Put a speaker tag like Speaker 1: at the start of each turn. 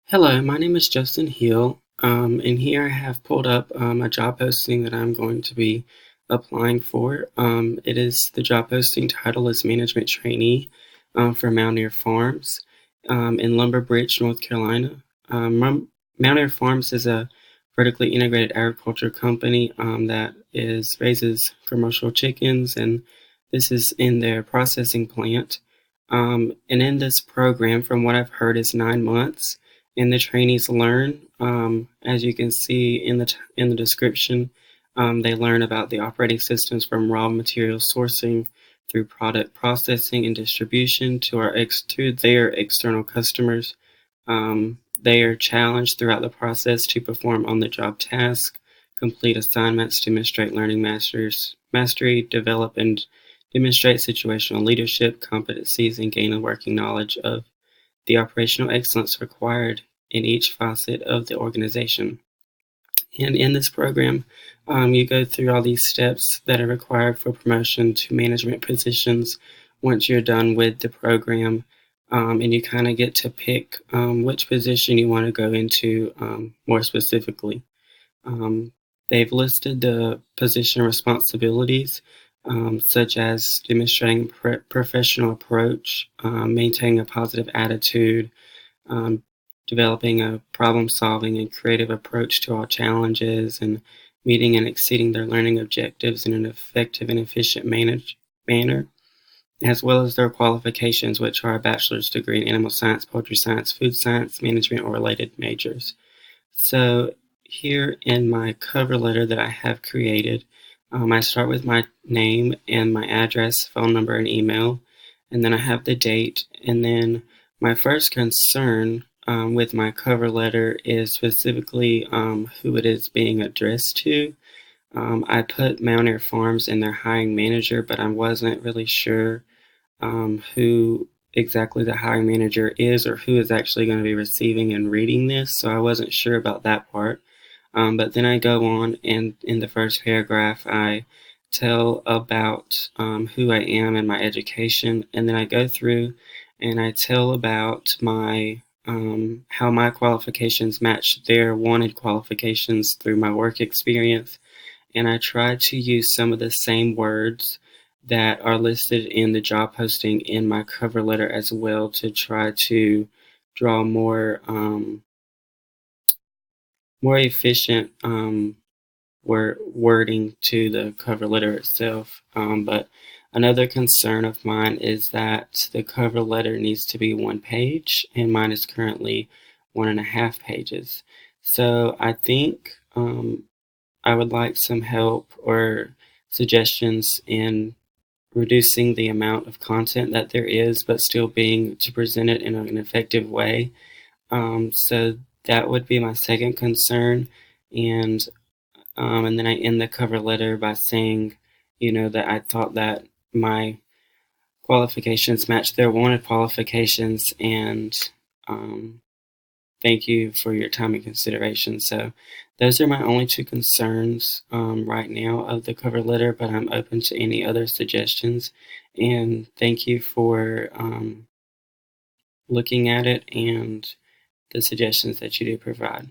Speaker 1: Hello, my name is Justin Hill, and here I have pulled up a job posting that I'm going to be applying for. The job posting title is Management Trainee for Mountaineer Farms in Lumber Bridge, North Carolina. Mountaineer Farms is a vertically integrated agriculture company that raises commercial chickens, and this is in their processing plant. And in this program, from what I've heard, is 9 months and the trainees learn. As you can see in the description, they learn about the operating systems from raw material sourcing through product processing and distribution to their external customers. They are challenged throughout the process to perform on-the-job tasks, complete assignments, demonstrate learning mastery, develop and demonstrate situational leadership competencies, and gain a working knowledge of the operational excellence required in each facet of the organization. And in this program, you go through all these steps that are required for promotion to management positions once you're done with the program. And you kind of get to pick which position you want to go into more specifically. Um, they've listed the position responsibilities, such as demonstrating professional approach, maintaining a positive attitude, um, developing a problem solving and creative approach to all challenges, and meeting and exceeding their learning objectives in an effective and efficient manner, as well as their qualifications, which are a bachelor's degree in animal science, poultry science, food science, management, or related majors. So, here in my cover letter that I have created, I start with my name and my address, phone number, and email, and then I have the date. And then my first concern with my cover letter is specifically who it is being addressed to. I put Mountaineer Farms in their hiring manager, but I wasn't really sure who exactly the hiring manager is or who is actually going to be receiving and reading this, so I wasn't sure about that part. But then I go on, and in the first paragraph, I tell about who I am and my education, and then I go through and I tell about my how my qualifications match their wanted qualifications through my work experience, and I try to use some of the same words that are listed in the job posting in my cover letter as well to try to draw more efficient wording to the cover letter itself. But another concern of mine is that the cover letter needs to be 1 page, and mine is currently 1.5 pages. So I think I would like some help or suggestions in reducing the amount of content that there is, but still being to present it in an effective way. So that would be my second concern, and and then I end the cover letter by saying, that I thought that my qualifications matched their wanted qualifications, and um, thank you for your time and consideration. So those are my only two concerns right now of the cover letter, but I'm open to any other suggestions. And thank you for looking at it and the suggestions that you do provide.